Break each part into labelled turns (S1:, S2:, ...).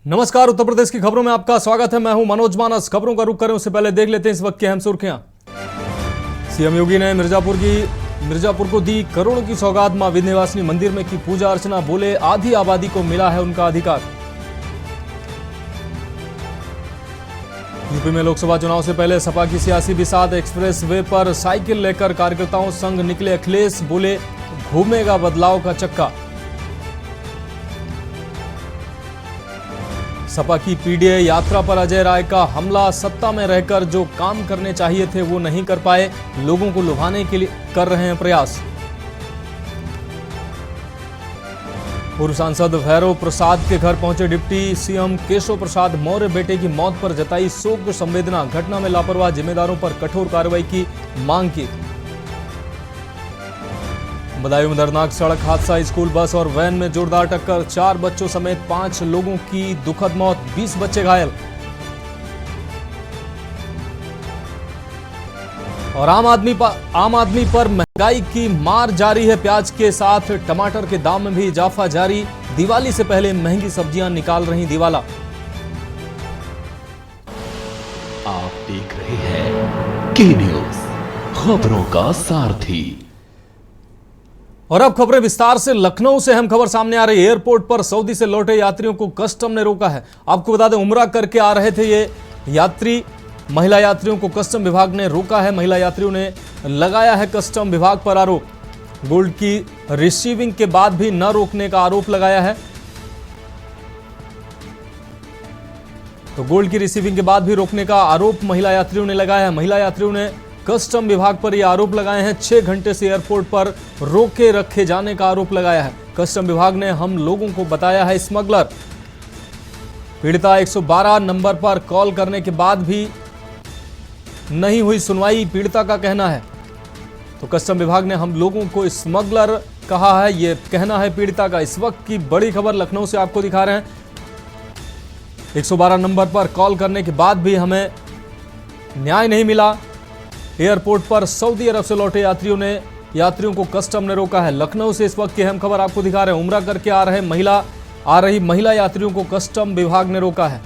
S1: नमस्कार, उत्तर प्रदेश की खबरों में आपका स्वागत है। मैं हूं मनोज मानस। खबरों का रुख करें उससे पहले देख लेते हैं इस वक्त की अहम सुर्खियां। सीएम योगी ने मिर्जापुर को दी करोड़ों की सौगात। मां विंध्यवासिनी मंदिर में की पूजा अर्चना। बोले आधी आबादी को मिला है उनका अधिकार। यूपी में लोकसभा चुनाव से पहले सपा की सियासी बिसात। एक्सप्रेस वे पर साइकिल लेकर कार्यकर्ताओं संग निकले अखिलेश। बोले घूमेगा बदलाव का चक्का। सपा की पीडीए यात्रा पर अजय राय का हमला। सत्ता में रहकर जो काम करने चाहिए थे वो नहीं कर पाए, लोगों को लुभाने के लिए कर रहे हैं प्रयास। पूर्व सांसद भैरव प्रसाद के घर पहुंचे डिप्टी सीएम केशव प्रसाद मौर्य। बेटे की मौत पर जताई शोक संवेदना। घटना में लापरवाह जिम्मेदारों पर कठोर कार्रवाई की मांग की। बदायूं में दर्दनाक सड़क हादसा। स्कूल बस और वैन में जोरदार टक्कर। 4 बच्चों समेत 5 लोगों की दुखद मौत, 20 बच्चे घायल। और आम आदमी पर महंगाई की मार जारी है। प्याज के साथ टमाटर के दाम में भी इजाफा जारी। दिवाली से पहले महंगी सब्जियां निकाल रही दिवाला।
S2: आप देख रहे हैं के न्यूज, खबरों का सारथी।
S1: और अब खबरें विस्तार से। लखनऊ से अहम खबर सामने आ रही है। एयरपोर्ट पर सऊदी से लौटे यात्रियों को कस्टम ने रोका है। आपको बता दें, उम्रा करके आ रहे थे ये यात्री। महिला यात्रियों को कस्टम विभाग ने रोका है। महिला यात्रियों ने लगाया है कस्टम विभाग पर आरोप। गोल्ड की रिसीविंग के बाद भी न रोकने का आरोप लगाया है। तो गोल्ड की रिसीविंग के बाद भी रोकने का आरोप महिला यात्रियों ने लगाया है। महिला यात्रियों ने कस्टम विभाग पर यह आरोप लगाए हैं। 6 घंटे से एयरपोर्ट पर रोके रखे जाने का आरोप लगाया है। कस्टम विभाग ने हम लोगों को बताया है स्मगलर। पीड़िता 112 नंबर पर कॉल करने के बाद भी नहीं हुई सुनवाई, पीड़िता का कहना है। तो कस्टम विभाग ने हम लोगों को स्मगलर कहा है, यह कहना है पीड़िता का। इस वक्त की बड़ी खबर लखनऊ से आपको दिखा रहे हैं। 112 नंबर पर कॉल करने के बाद भी हमें न्याय नहीं मिला। एयरपोर्ट पर सऊदी अरब से लौटे यात्रियों को कस्टम ने रोका है। लखनऊ से इस वक्त की अहम खबर आपको दिखा रहे हैं। उम्रा करके आ रही महिला यात्रियों को कस्टम विभाग ने रोका है।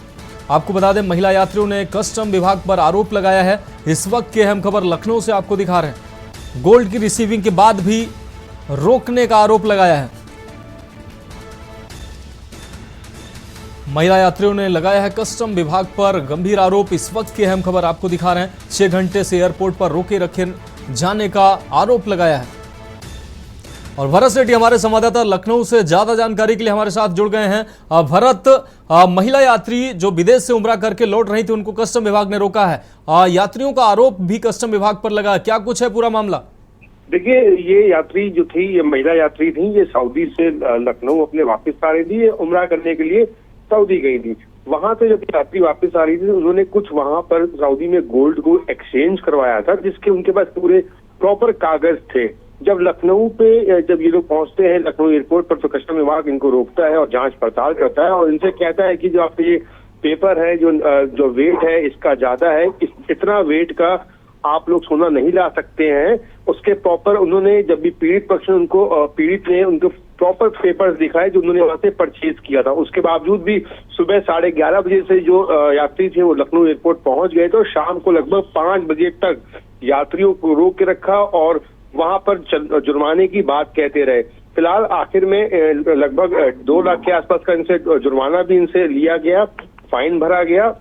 S1: आपको बता दें, महिला यात्रियों ने कस्टम विभाग पर आरोप लगाया है। इस वक्त की अहम खबर लखनऊ से आपको दिखा रहे हैं। गोल्ड की रिसीविंग के बाद भी रोकने का आरोप लगाया है। महिला यात्रियों ने लगाया है कस्टम विभाग पर गंभीर आरोप। इस वक्त की अहम खबर आपको दिखा रहे हैं। 6 घंटे से एयरपोर्ट पर रोके रखे जाने का आरोप लगाया है। और भरत सेठी हमारे संवाददाता लखनऊ से ज्यादा जानकारी के लिए हमारे साथ जुड़ गए हैं। भरत, महिला यात्री जो विदेश से उम्रा करके लौट रही थी उनको कस्टम विभाग ने रोका है। यात्रियों का आरोप भी कस्टम विभाग पर लगा। क्या कुछ है पूरा मामला?
S3: देखिए, ये यात्री जो थी, ये महिला यात्री थी, ये सऊदी से लखनऊ अपने वापस आ रही थी। ये उम्रा करने के लिए सऊदी गई थी। वहां से जब यात्री वापस आ रही थी, उन्होंने कुछ वहां पर सऊदी में गोल्ड को एक्सचेंज करवाया था, जिसके उनके पास पूरे प्रॉपर कागज थे। जब लखनऊ पे जब ये लोग पहुंचते हैं लखनऊ एयरपोर्ट पर, तो कस्टम विभाग इनको रोकता है और जांच पड़ताल करता है और इनसे कहता है कि जो आपके ये पेपर है, जो वेट है इसका ज्यादा है, इतना वेट का आप लोग सोना नहीं ला सकते हैं। उसके प्रॉपर उन्होंने, जब भी पीड़ित पक्ष ने पीड़ित ने उनको प्रॉपर पेपर्स दिखाए जो उन्होंने वहां से परचेज किया था। उसके बावजूद भी सुबह 11:30 बजे से जो यात्री थे वो लखनऊ एयरपोर्ट पहुंच गए। तो शाम को लगभग 5 बजे तक यात्रियों को रोक के रखा और वहां पर जुर्माने की बात कहते रहे। फिलहाल आखिर में लगभग 2 लाख के आसपास का इनसे जुर्माना भी इनसे लिया गया, फाइन भरा गया।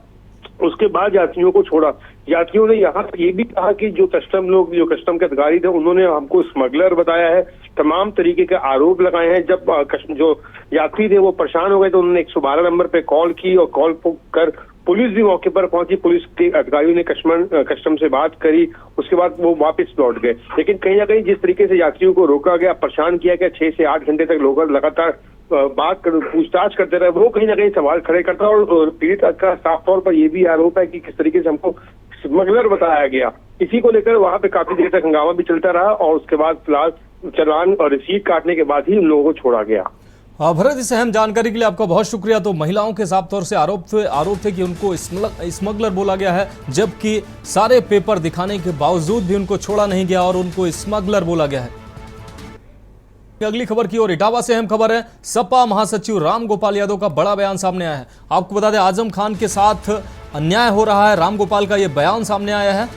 S3: उसके बाद यात्रियों को छोड़ा। यात्रियों ने यहाँ ये भी कहा कि जो कस्टम के अधिकारी थे उन्होंने हमको स्मगलर बताया है। तमाम तरीके के आरोप लगाए हैं। जब जो यात्री थे वो परेशान हो गए तो उन्होंने 112 नंबर पे कॉल की और कॉल कर पुलिस भी मौके पर पहुंची। पुलिस के अधिकारियों ने कस्टम से बात करी। उसके बाद वो वापस लौट गए। लेकिन कहीं ना कहीं जिस तरीके से यात्रियों को रोका गया, परेशान किया गया, 6 से 8 घंटे तक लोग लगातार पूछताछ करते रहे, वो कहीं ना कहीं सवाल खड़े करता है। और पीड़ित का साफ तौर पर यह भी आरोप है कि किस तरीके से हमको स्मगलर बताया गया। इसी को लेकर वहां पे काफी देर तक हंगामा भी चलता रहा और उसके बाद फिलहाल चालान और रसीद काटने के बाद ही उन लोगों को छोड़ा गया।
S1: भरत, इस अहम जानकारी के लिए आपका बहुत शुक्रिया। तो महिलाओं के साफ तौर से आरोप थे कि उनको स्मगलर बोला गया है, जबकि सारे पेपर दिखाने के बावजूद भी उनको छोड़ा नहीं गया और उनको स्मगलर बोला गया है। अगली खबर की ओर इटावा से अहम खबर है। सपा महासचिव रामगोपाल यादव का बड़ा बयान सामने आया है। आपको बता दें, आजम खान के साथ अन्याय हो रहा है, रामगोपाल का यह बयान सामने आया है।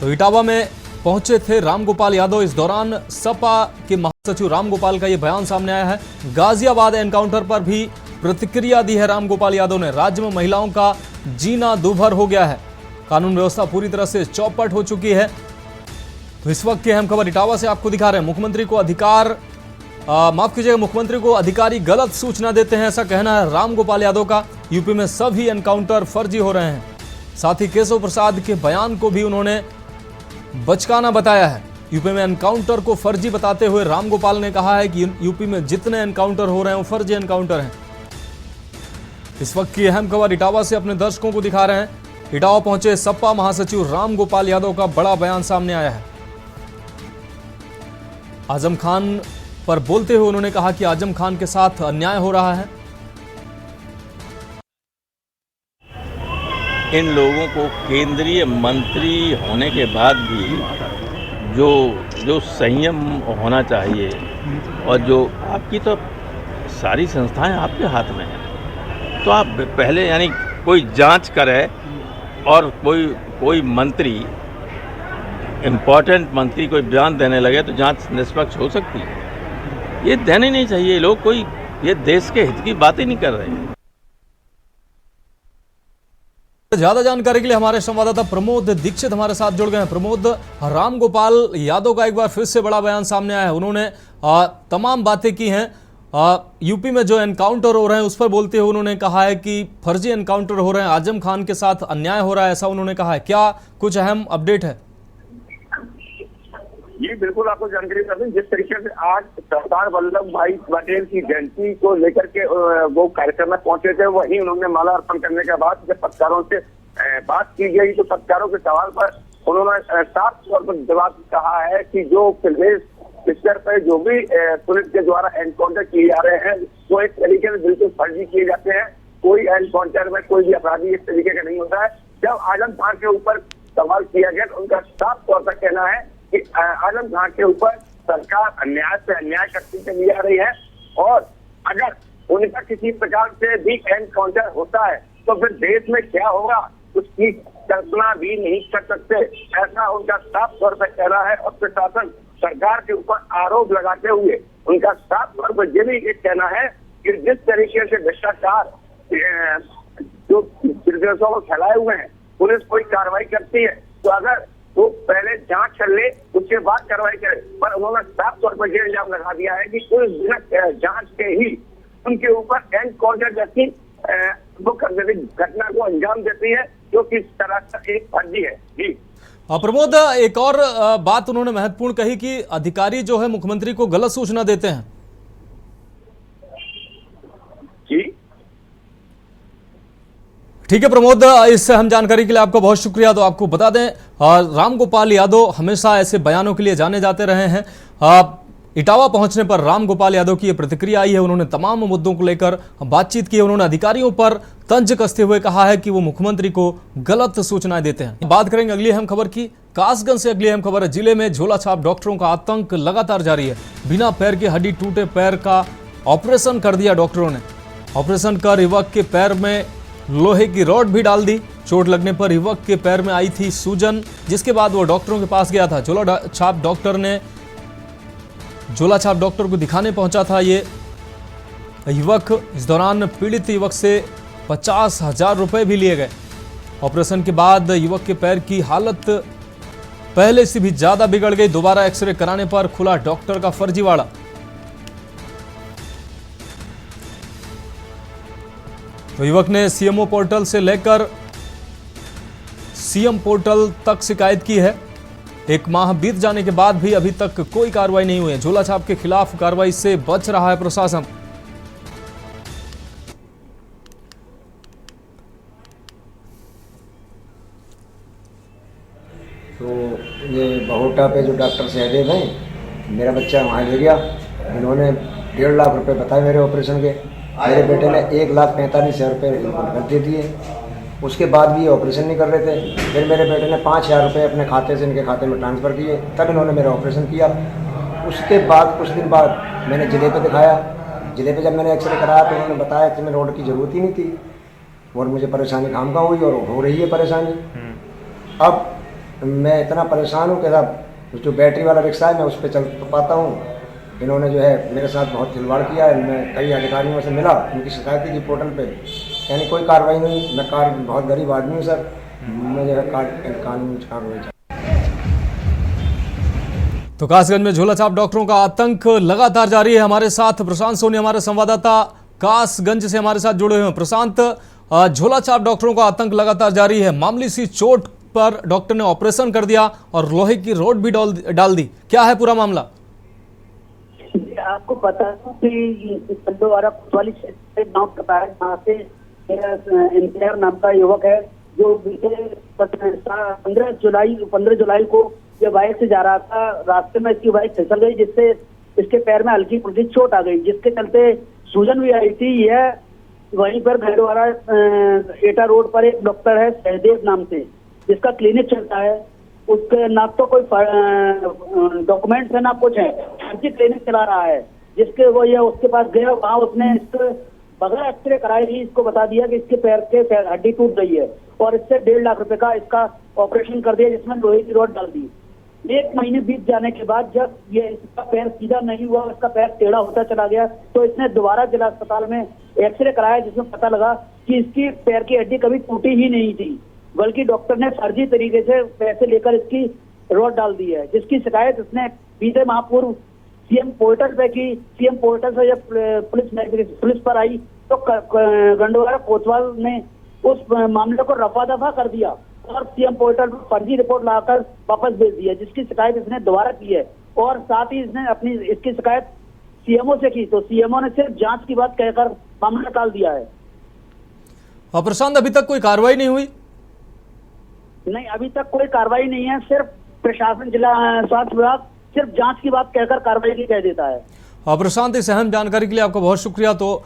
S1: तो इटावा में पहुंचे थे रामगोपाल यादव। इस दौरान सपा के महासचिव रामगोपाल का यह बयान सामने आया है। गाजियाबाद एनकाउंटर पर भी प्रतिक्रिया दी है रामगोपाल यादव ने। राज्य में महिलाओं का जीना दूभर हो गया है, कानून व्यवस्था पूरी तरह से चौपट हो चुकी है। तो इस वक्त की अहम खबर इटावा से आपको दिखा रहे हैं। मुख्यमंत्री को अधिकारी गलत सूचना देते हैं, ऐसा कहना है रामगोपाल यादव का। यूपी में सभी एनकाउंटर फर्जी हो रहे हैं। साथ ही केशव प्रसाद के बयान को भी उन्होंने बचकाना बताया है। यूपी में एनकाउंटर को फर्जी बताते हुए रामगोपाल ने कहा है कि यूपी में जितने एनकाउंटर हो रहे हैं वो फर्जी एनकाउंटर हैं। इस वक्त की अहम खबर इटावा से अपने दर्शकों को दिखा रहे हैं। इटावा पहुंचे सपा महासचिव रामगोपाल यादव का बड़ा बयान सामने आया है। आजम खान पर बोलते हुए उन्होंने कहा कि आजम खान के साथ अन्याय हो रहा है।
S4: इन लोगों को केंद्रीय मंत्री होने के बाद भी जो संयम होना चाहिए, और जो आपकी तो सारी संस्थाएं आपके हाथ में हैं, तो आप पहले यानी कोई जांच करे, और कोई मंत्री, इम्पोर्टेंट मंत्री कोई बयान देने लगे तो जांच निष्पक्ष हो सकती है। ये देने नहीं चाहिए। लोग कोई ये देश के हित की बात ही नहीं कर रहे हैं।
S1: ज्यादा जानकारी के लिए हमारे संवाददाता प्रमोद दीक्षित हमारे साथ जुड़ गए हैं। प्रमोद, रामगोपाल यादव का एक बार फिर से बड़ा बयान सामने आया है। उन्होंने तमाम बातें की हैं। यूपी में जो एनकाउंटर हो रहे हैं उस पर बोलते हुए उन्होंने कहा है कि फर्जी एनकाउंटर हो रहे हैं, आजम खान के साथ अन्याय हो रहा है, ऐसा उन्होंने कहा है। क्या कुछ अहम अपडेट है?
S3: ये बिल्कुल आपको जानकारी कर दें, जिस तरीके से आज सरदार वल्लभ भाई पटेल की जयंती को लेकर के वो कार्यक्रम में पहुंचे थे, वहीं उन्होंने माला अर्पण करने के बाद जब पत्रकारों से बात की गई तो पत्रकारों के सवाल पर उन्होंने साफ तौर पर जवाब कहा है कि जो प्रदेश स्तर पर जो भी पुलिस के द्वारा एनकाउंटर किए जा रहे हैं वो एक तरीके से बिल्कुल फर्जी किए जाते हैं। कोई एनकाउंटर में कोई भी अपराधी इस तरीके का नहीं होता है। जब आजम खान के ऊपर सवाल किया गया तो उनका साफ तौर पर कहना है कि आजम खान के ऊपर सरकार अन्याय से अन्याय करती चली जा रही है, और अगर उनका किसी प्रकार से भी एनकाउंटर होता है तो फिर देश में क्या होगा उसकी कल्पना भी नहीं कर सकते, ऐसा उनका साफ तौर पर कहना है। और प्रशासन सरकार के ऊपर आरोप लगाते हुए उनका साफ तौर पर ये भी कहना है कि जिस तरीके से भ्रष्टाचार जो प्रदेशों में फैलाए हुए हैं, पुलिस कोई कार्रवाई करती है तो अगर वो पहले जांच कर ले उसके बाद कार्रवाई करे, पर उन्होंने साफ तौर पर ये इल्जाम लगा दिया है कि पुलिस बिना जांच के ही उनके ऊपर एनकाउंटर जैसी वो कर देती घटना को अंजाम देती है, जो किस तरह का एक फर्जी है। जी
S1: प्रमोद, एक और बात उन्होंने महत्वपूर्ण कही कि अधिकारी जो है मुख्यमंत्री को गलत सूचना देते हैं।
S3: जी
S1: ठीक है प्रमोद, इससे हम जानकारी के लिए आपका बहुत शुक्रिया। तो आपको बता दें, रामगोपाल यादव हमेशा ऐसे बयानों के लिए जाने जाते रहे हैं। इटावा पहुंचने पर रामगोपाल यादव की यह प्रतिक्रिया आई है। उन्होंने तमाम मुद्दों को लेकर बातचीत की। उन्होंने अधिकारियों पर तंज कसते हुए कहा है कि वो मुख्यमंत्री को गलत सूचनाएं देते हैं। बात करेंगे अगली अहम खबर की। कासगंज से अगली अहम खबर है। जिले में झोला छाप डॉक्टरों का आतंक लगातार जारी है। बिना पैर की हड्डी टूटे पैर का ऑपरेशन कर दिया डॉक्टरों ने। ऑपरेशन कर युवक के पैर में लोहे की रॉड भी डाल दी। चोट लगने पर युवक के पैर में आई थी सूजन, जिसके बाद वो डॉक्टरों के पास गया था। झोला छाप डॉक्टर को दिखाने पहुंचा था ये युवक। इस दौरान पीड़ित युवक से 50,000 रुपए भी लिए गए। ऑपरेशन के बाद युवक के पैर की हालत पहले से भी ज्यादा बिगड़ गई। दोबारा एक्सरे कराने पर खुला डॉक्टर का फर्जीवाड़ा। तो युवक ने सीएमओ पोर्टल से लेकर सीएम पोर्टल तक शिकायत की है। 1 माह बीत जाने के बाद भी अभी तक कोई कार्रवाई नहीं हुई है। झोला छाप के खिलाफ कार्रवाई से बच रहा है प्रशासन।
S5: तो ये बहुटा पे जो डॉक्टर सहदेव हैं, मेरा बच्चा वहाँ ले गया। इन्होंने 1.5 लाख रुपए बताए मेरे ऑपरेशन के। मेरे बेटे ने 1,45,000 रुपये कर दे दिए। उसके बाद भी ये ऑपरेशन नहीं कर रहे थे। फिर मेरे बेटे ने 5,000 रुपये अपने खाते से इनके खाते में ट्रांसफ़र किए, तब इन्होंने मेरा ऑपरेशन किया। उसके बाद कुछ दिन बाद मैंने जिले पे दिखाया। जिले पे जब मैंने एक्सरे कराया तो उन्होंने बताया कि मैं रोड की ज़रूरत ही नहीं थी और मुझे परेशानी काम का हुई और हो रही है परेशानी। अब मैं इतना परेशान हूँ कि साहब जो बैटरी वाला रिक्शा है मैं उस पर चल पाता हूँ। इन्होंने जो है मेरे साथ बहुत खिलवाड़ किया है। मैं कई अधिकारियों से मिला, उनकी शिकायत की पोर्टल पे, यानी कोई कार्रवाई नहीं। मैं बहुत गरीब आदमी हूँ सर, मैं जो है कानूनी कार्रवाई।
S1: तो कासगंज में झोलाछाप डॉक्टरों का आतंक लगातार जारी है। हमारे साथ प्रशांत सोनी, हमारे संवाददाता कासगंज से हमारे साथ जुड़े हुए हैं। प्रशांत, झोलाछाप डॉक्टरों का आतंक लगातार जारी है। मामूली सी चोट पर डॉक्टर ने ऑपरेशन कर दिया और लोहे की रॉड भी डाल दी। क्या है पूरा मामला?
S6: आपको पता है कि पंडोवारा कोतवाली क्षेत्र गाँव का है, जहाँ से इंतजार नाम का युवक है जो बीते 15 जुलाई को ये बाइक से जा रहा था। रास्ते में इसकी बाइक फिसल गई, जिससे इसके पैर में हल्की फुल्की चोट आ गई, जिसके चलते सूजन भी आई थी। यह वहीं पर खंडवारा एटा रोड पर एक डॉक्टर है सहदेव नाम से, जिसका क्लिनिक चलता है। उसके ना तो कोई डॉक्यूमेंट्स है ना कुछ है, फर्जी क्लिनिक चला रहा है। जिसके वो ये उसके पास गया, वहाँ उसने इसको बगैर एक्सरे कराए ही इसको बता दिया कि इसके पैर के हड्डी टूट गई है और इससे 1.5 लाख रुपए का इसका ऑपरेशन कर दिया, जिसमें लोहे की रॉड डाल दी। 1 महीने बीत जाने के बाद जब ये इसका पैर सीधा नहीं हुआ, इसका पैर टेढ़ा होता चला गया, तो इसने दोबारा जिला अस्पताल में एक्सरे कराया, जिसमें पता लगा कि इसकी पैर की हड्डी कभी टूटी ही नहीं थी, बल्कि डॉक्टर ने फर्जी तरीके से पैसे लेकर इसकी रॉड डाल दी है। जिसकी शिकायत इसने बीते माह पूर्व सीएम पोर्टल पे की। सीएम पोर्टल से जब पुलिस पर आई तो गंडोवारा कोतवाल ने उस मामले को रफा दफा कर दिया और सीएम पोर्टल पर फर्जी रिपोर्ट लाकर वापस भेज दिया, जिसकी शिकायत इसने दोबारा की है। और साथ ही इसने इसकी शिकायत सीएमओ से की, तो सीएमओ ने सिर्फ जांच की बात कहकर मामला टाल दिया है।
S1: और प्रशांत, अभी तक कोई कार्रवाई नहीं हुई?
S6: नहीं, अभी तक कोई कार्रवाई नहीं है। सिर्फ प्रशासन, जिला स्वास्थ्य विभाग सिर्फ जांच की बात कहकर कार्रवाई की कह देता है।
S1: प्रशांत, इस अहम जानकारी के लिए आपका बहुत शुक्रिया। तो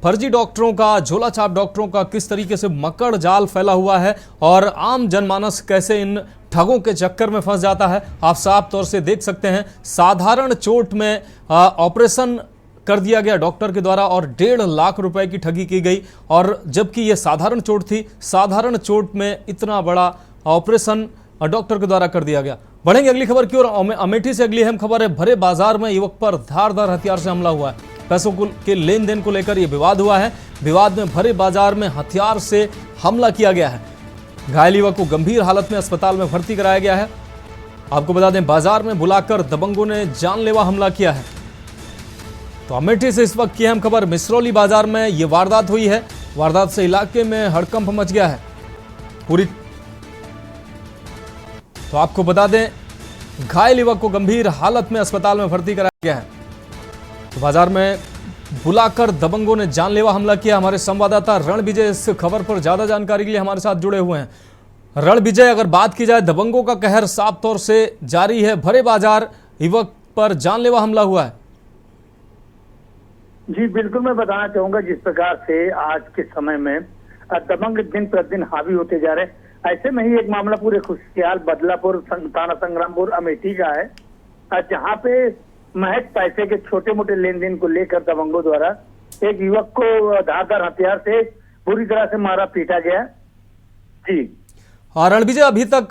S1: फर्जी डॉक्टरों का, झोलाछाप डॉक्टरों का किस तरीके से मकड़ जाल फैला हुआ है और आम जनमानस कैसे इन ठगों के चक्कर में फंस जाता है, आप साफ तौर से देख सकते हैं। साधारण चोट में ऑपरेशन कर दिया गया डॉक्टर के द्वारा और 1.5 लाख रुपए की ठगी की गई, और जबकि ये साधारण चोट थी। साधारण चोट में इतना बड़ा ऑपरेशन डॉक्टर के द्वारा कर दिया गया। बढ़ेंगे अगली खबर की ओर। अमेठी से अगली अहम खबर है। भरे बाजार में युवक पर धारदार हथियार से हमला हुआ है। पैसों के लेन देन को लेकर यह विवाद हुआ है। विवाद में भरे बाजार में हथियार से हमला किया गया है। घायल युवक को गंभीर हालत में अस्पताल में भर्ती कराया गया है। आपको बता दें, बाजार में बुलाकर दबंगों ने जानलेवा हमला किया है। तो अमेठी से इस वक्त की अहम खबर। मिसरौली बाजार में यह वारदात हुई है। वारदात से इलाके में हड़कंप मच गया है पूरी। तो आपको बता दें, घायल युवक को गंभीर हालत में अस्पताल में भर्ती कराया गया है। तो बाजार में बुलाकर दबंगों ने जानलेवा हमला किया। हमारे संवाददाता रणविजय इस खबर पर ज्यादा जानकारी के लिए हमारे साथ जुड़े हुए हैं। रणविजय, अगर बात की जाए, दबंगों का कहर साफ तौर से जारी है। भरे बाजार युवक पर जानलेवा हमला हुआ है।
S7: जी बिल्कुल, मैं बताना चाहूंगा जिस प्रकार से आज के समय में दबंग दिन प्रतिदिन हावी होते जा रहे हैं, ऐसे में ही एक मामला पूरे खुशहाल बदलापुर थाना संग्रामपुर अमेठी का है, जहाँ पे महज पैसे के छोटे मोटे लेन देन को लेकर दबंगों द्वारा एक युवक को धारदार हथियार से बुरी तरह से मारा पीटा गया। जी
S1: रणविजय, अभी तक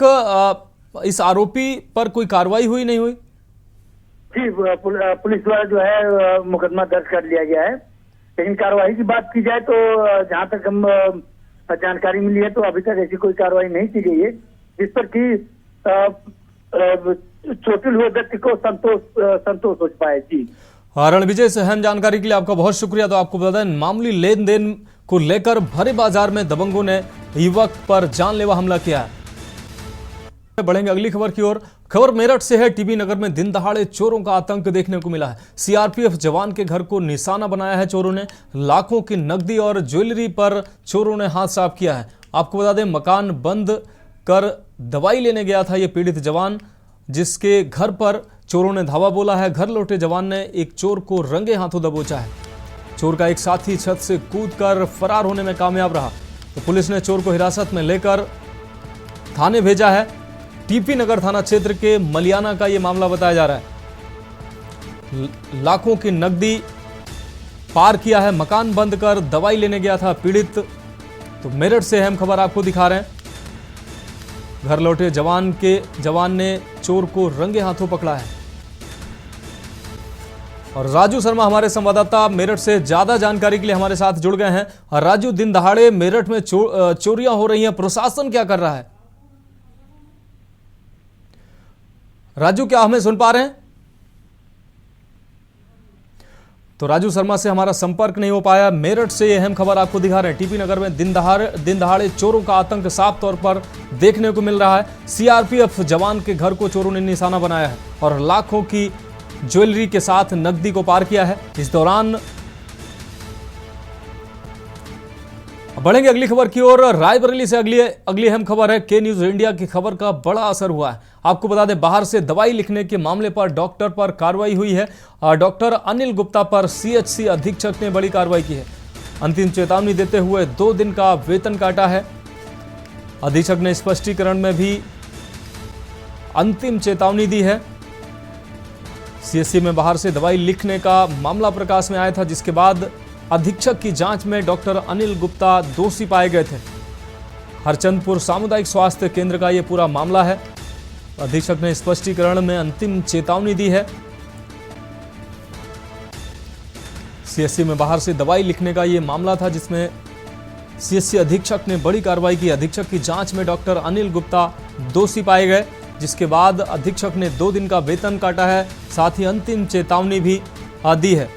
S1: इस आरोपी पर कोई कार्रवाई हुई नहीं हुई?
S7: जी, पुलिस द्वारा जो है मुकदमा दर्ज कर लिया गया है, लेकिन कार्रवाई की बात की जाए तो जहाँ तक हम जानकारी मिली है तो अभी तक ऐसी कोई कार्रवाई नहीं की गई है जिस पर कि चोटिल हुए व्यक्ति को संतोष हो पाए। जी
S1: रणविजय, इस अहम जानकारी के लिए आपका बहुत शुक्रिया। तो आपको बता दें, मामूली लेन देन को लेकर भरे बाजार में दबंगों ने युवक पर जानलेवा हमला किया है। बढ़ेंगे अगली खबर की ओर। खबर मेरठ से है। टीबी नगर में दिन दहाड़े चोरों का आतंक देखने को मिला है। सीआरपीएफ जवान के घर को निशाना बनाया है चोरों ने। लाखों की नकदी और ज्वेलरी पर चोरों ने हाथ साफ किया है। आपको बता दें, मकान बंद कर दवाई लेने गया था ये पीड़ित जवान, जिसके घर पर चोरों ने धावा बोला है। घर लौटे जवान ने एक चोर को रंगे हाथों दबोचा है। चोर का एक साथी छत से कूदकर फरार होने में कामयाब रहा। तो पुलिस ने चोर को हिरासत में लेकर थाने भेजा है। टीपी नगर थाना क्षेत्र के मलियाना का ये मामला बताया जा रहा है। लाखों की नकदी पार किया है। मकान बंद कर दवाई लेने गया था पीड़ित। तो मेरठ से अहम खबर आपको दिखा रहे हैं। घर लौटे जवान ने चोर को रंगे हाथों पकड़ा है। और राजू शर्मा हमारे संवाददाता मेरठ से ज्यादा जानकारी के लिए हमारे साथ जुड़ गए हैं। और राजू, दिन दहाड़े मेरठ में चोरियां हो रही हैं, प्रशासन क्या कर रहा है? राजू, क्या हमें सुन पा रहे हैं? तो राजू शर्मा से हमारा संपर्क नहीं हो पाया। मेरठ से ये अहम खबर आपको दिखा रहे हैं। टीपी नगर में दिन दहाड़े चोरों का आतंक साफ तौर पर देखने को मिल रहा है। सीआरपीएफ जवान के घर को चोरों ने निशाना बनाया है और लाखों की ज्वेलरी के साथ नकदी को पार किया है। इस दौरान बढ़ेंगे अगली खबर की ओर। रायबरेली से अगली अहम खबर है। के न्यूज इंडिया की खबर का बड़ा असर हुआ है। आपको बता दें, बाहर से दवाई लिखने के मामले पर डॉक्टर पर कार्रवाई हुई है। डॉक्टर अनिल गुप्ता पर सीएचसी अधीक्षक ने बड़ी कार्रवाई की है। अंतिम चेतावनी देते हुए 2 दिन का वेतन काटा है। अधीक्षक ने स्पष्टीकरण में भी अंतिम चेतावनी दी है। सीएचसी में बाहर से दवाई लिखने का मामला प्रकाश में आया था, जिसके बाद अधीक्षक की जांच में डॉक्टर अनिल गुप्ता दोषी पाए गए थे। हरचंदपुर सामुदायिक स्वास्थ्य केंद्र का यह पूरा मामला है। अधीक्षक ने स्पष्टीकरण में अंतिम चेतावनी दी है। सीएचसी में बाहर से दवाई लिखने का यह मामला था, जिसमें सीएचसी अधीक्षक ने बड़ी कार्रवाई की। अधीक्षक की जांच में डॉक्टर अनिल गुप्ता दोषी पाए गए, जिसके बाद अधीक्षक ने 2 दिन का वेतन काटा है, साथ ही अंतिम चेतावनी भी दी है।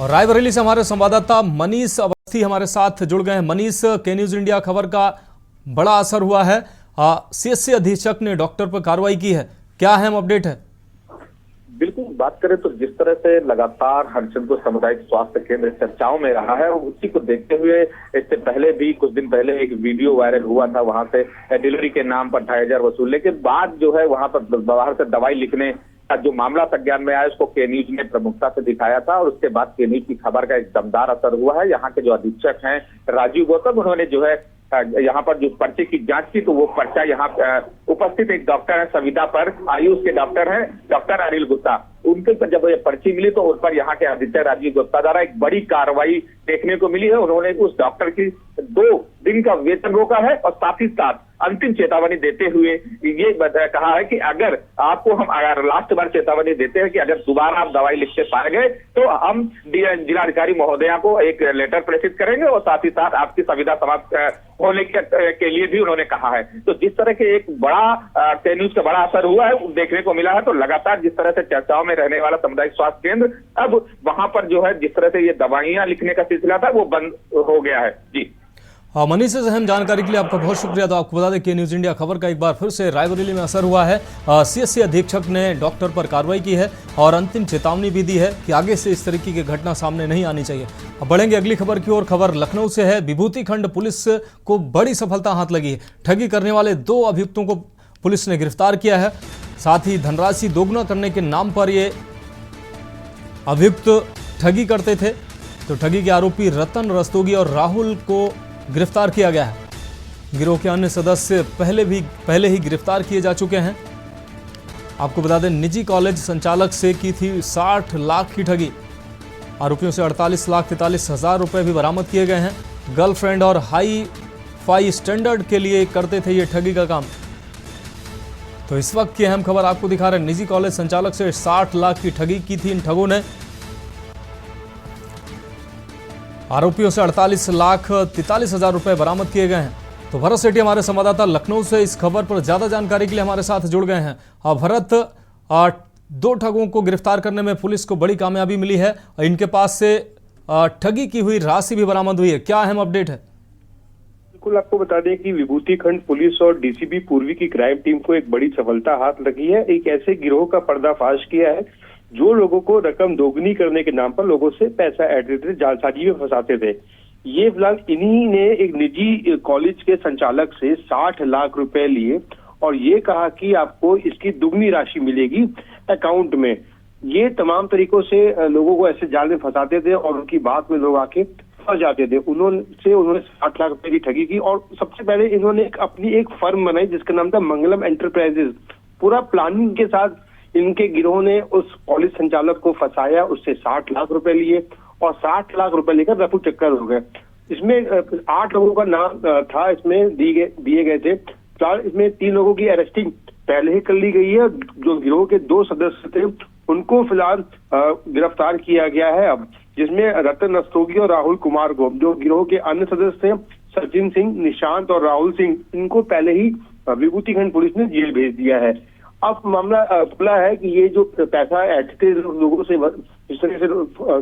S1: और रायबरेली से हमारे संवाददाता मनीष अवस्थी हमारे साथ जुड़ गए हैं। मनीष, के न्यूज इंडिया खबर का बड़ा असर हुआ है। सीएचसी अधीक्षक ने डॉक्टर पर कार्रवाई की है, क्या अहम अपडेट है?
S8: बिल्कुल, बात करें तो जिस तरह से लगातार हरचंदपुर सामुदायिक स्वास्थ्य केंद्र चर्चाओं में रहा है, उसी को देखते हुए इससे पहले भी कुछ दिन पहले एक वीडियो वायरल हुआ था। वहां से डिलीवरी के नाम पर 2500 वसूलने के बाद जो है वहां पर बाहर से दवाई लिखने का जो मामला संज्ञान में आया, उसको के न्यूज ने प्रमुखता से दिखाया था। और उसके बाद के न्यूज की खबर का एक दमदार असर हुआ है। यहाँ के जो अधीक्षक हैं राजीव गौतम, उन्होंने जो है यहाँ पर जो पर्चे की जांच की, तो वो पर्चा यहाँ उपस्थित एक डॉक्टर है संविदा पर, आयुष के डॉक्टर हैं डॉक्टर अनिल गुप्ता, उनके पर जब ये पर्ची मिली तो उन पर यहाँ के अधीक्षक राजीव गुप्ता द्वारा एक बड़ी कार्रवाई देखने को मिली है। उन्होंने उस डॉक्टर की 2 दिन का वेतन रोका है और साथ ही साथ अंतिम चेतावनी देते हुए ये कहा है कि अगर आपको हम लास्ट बार चेतावनी देते हैं कि अगर दोबारा आप दवाई लिखते पाए गए तो हम जिलाधिकारी महोदया को एक लेटर प्रेषित करेंगे और साथ ही साथ आपकी संविदा समाप्त होने के लिए भी उन्होंने कहा है। तो जिस तरह के एक बड़ा न्यूज का बड़ा असर हुआ है देखने को मिला है। तो लगातार जिस तरह से चर्चाओं में रहने वाला सामुदायिक स्वास्थ्य केंद्र, अब वहां पर जो है जिस तरह से ये दवाइयां लिखने का सिलसिला था वो बंद हो गया है। जी
S1: मनीष से अहम जानकारी के लिए आपका बहुत शुक्रिया। तो आपको बता दें कि न्यूज इंडिया खबर का एक बार फिर से रायबरेली में असर हुआ है। सीएचसी अधीक्षक ने डॉक्टर पर कार्रवाई की है और अंतिम चेतावनी भी दी है कि आगे से इस तरीके की घटना सामने नहीं आनी चाहिए। अब बढ़ेंगे अगली खबर की ओर। खबर लखनऊ से है। विभूति खंड पुलिस को बड़ी सफलता हाथ लगी है। ठगी करने वाले 2 अभियुक्तों को पुलिस ने गिरफ्तार किया है। साथ ही धनराशि दोगुना करने के नाम पर ये अभियुक्त ठगी करते थे। तो ठगी के आरोपी रतन रस्तोगी और राहुल को गिरफ्तार किया गया है। गिरोह के अन्य सदस्य पहले ही गिरफ्तार किए जा चुके हैं। आपको बता दें, निजी कॉलेज संचालक से की थी 60 लाख की ठगी। आरोपियों से 48,43,000 रुपए भी बरामद किए गए हैं। गर्लफ्रेंड और हाई फाई स्टैंडर्ड के लिए करते थे ये ठगी का काम। तो इस वक्त की अहम खबर आपको दिखा रहे हैं। निजी कॉलेज संचालक से 60 लाख की ठगी की थी इन ठगों ने। आरोपियों से 48,43,000 रुपए बरामद किए गए हैं। तो भरत सेठी हमारे संवाददाता लखनऊ से इस खबर पर ज्यादा जानकारी के लिए हमारे साथ जुड़ गए हैं। भरत, 2 ठगों को गिरफ्तार करने में पुलिस को बड़ी कामयाबी मिली है। इनके पास से ठगी की हुई राशि भी बरामद हुई है, क्या अहम अपडेट है?
S3: बिल्कुल, आपको बता दें कि विभूति खंड पुलिस और डीसीपी पूर्वी की क्राइम टीम को एक बड़ी सफलता हाथ लगी है। एक ऐसे गिरोह का पर्दाफाश किया है जो लोगों को रकम दोगुनी करने के नाम पर लोगों से पैसा ऐंठते थे, जालसाजी में फंसाते थे। ये फिलहाल इन्हीं ने एक निजी कॉलेज के संचालक से 60 लाख रुपए लिए और ये कहा कि आपको इसकी दुगनी राशि मिलेगी अकाउंट में। ये तमाम तरीकों से लोगों को ऐसे जाल में फंसाते थे और उनकी बात में लोग आके फंस जाते थे। उन्होंने 60 लाख रुपए की ठगी की और सबसे पहले इन्होंने अपनी एक फर्म बनाई जिसका नाम था मंगलम एंटरप्राइजेज। पूरा प्लानिंग के साथ इनके गिरोह ने उस कॉलेज संचालक को फंसाया, उससे 60 लाख रुपए लिए और 60 लाख रुपए लेकर रफू चक्कर हो गए। इसमें 8 लोगों का नाम था, इसमें दिए गए थे। इसमें 3 लोगों की अरेस्टिंग पहले ही कर ली गई है। जो गिरोह के 2 सदस्य थे उनको फिलहाल गिरफ्तार किया गया है अब, जिसमें रतन रस्तोगी और राहुल कुमार को, जो गिरोह के अन्य सदस्य थे सचिन सिंह, निशांत और राहुल सिंह, इनको पहले ही विभूतिखंड पुलिस ने जेल भेज दिया है। अब मामला खुला है कि ये जो पैसा ऐसे थे लोगों से इस तरह से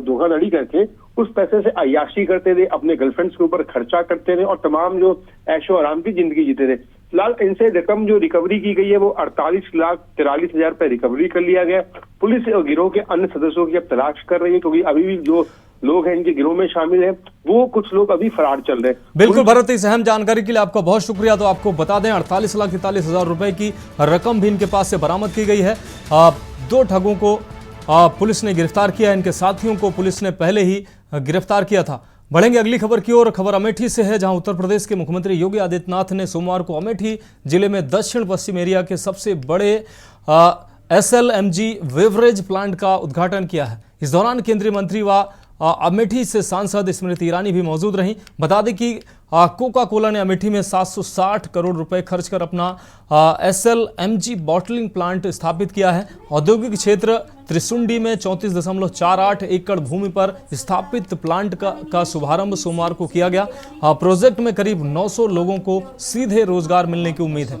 S3: धोखाधड़ी करके उस पैसे से अय्याशी करते थे, अपने गर्लफ्रेंड्स के ऊपर खर्चा करते थे और तमाम जो ऐशो आराम की जिंदगी जीते थे। फिलहाल इनसे रकम जो रिकवरी की गई है वो 48,43,000 रुपए रिकवरी कर लिया गया। पुलिस गिरोह के अन्य सदस्यों की अब तलाश कर रही है, क्योंकि अभी भी जो लोग हैं इनके गिरोह में शामिल हैं वो कुछ लोग अभी फरार चल रहे हैं।
S1: बिल्कुल भरत, इस अहम जानकारी के लिए आपका बहुत शुक्रिया। तो आपको बता दें 48,43,000 रुपए की रकम भी इनके पास से बरामद की गई है। 2 ठगों को पुलिस ने गिरफ्तार किया है। इनके साथियों को पुलिस ने पहले ही गिरफ्तार किया था। बढ़ेंगे अगली खबर की ओर। खबर अमेठी से है, जहां उत्तर प्रदेश के मुख्यमंत्री योगी आदित्यनाथ ने सोमवार को अमेठी जिले में दक्षिण पश्चिम एरिया के सबसे बड़े SLMG बेवरेज प्लांट का उद्घाटन किया है। इस दौरान केंद्रीय मंत्री व अमेठी से सांसद स्मृति ईरानी भी मौजूद रहीं। बता दें कि कोका कोला ने अमेठी में 760 करोड़ रुपए खर्च कर अपना SLMG बॉटलिंग प्लांट स्थापित किया है। औद्योगिक क्षेत्र त्रिसुंडी में 34.48 एकड़ भूमि पर स्थापित प्लांट का शुभारंभ सोमवार को किया गया। प्रोजेक्ट में करीब 900 लोगों को सीधे रोजगार मिलने की उम्मीद है।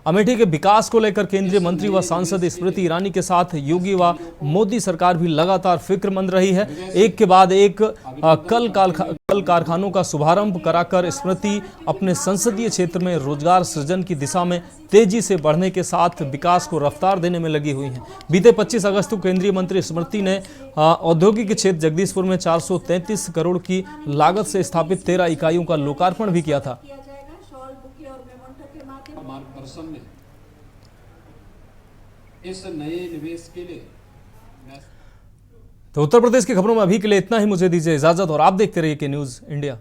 S1: अमेठी के विकास को लेकर केंद्रीय मंत्री व सांसद स्मृति ईरानी के साथ योगी व मोदी सरकार भी लगातार फिक्रमंद रही है। एक के बाद एक कल कारखानों का शुभारंभ कराकर स्मृति अपने संसदीय क्षेत्र में रोजगार सृजन की दिशा में तेजी से बढ़ने के साथ विकास को रफ्तार देने में लगी हुई हैं। बीते 25 अगस्त को केंद्रीय मंत्री स्मृति ने औद्योगिक क्षेत्र जगदीशपुर में 433 करोड़ की लागत से स्थापित 13 इकाइयों का लोकार्पण भी किया था।
S9: मार्गदर्शन में इस नए निवेश के लिए
S1: तो उत्तर प्रदेश की खबरों में अभी के लिए इतना ही। मुझे दीजिए इजाजत और आप देखते रहिए के न्यूज़ इंडिया।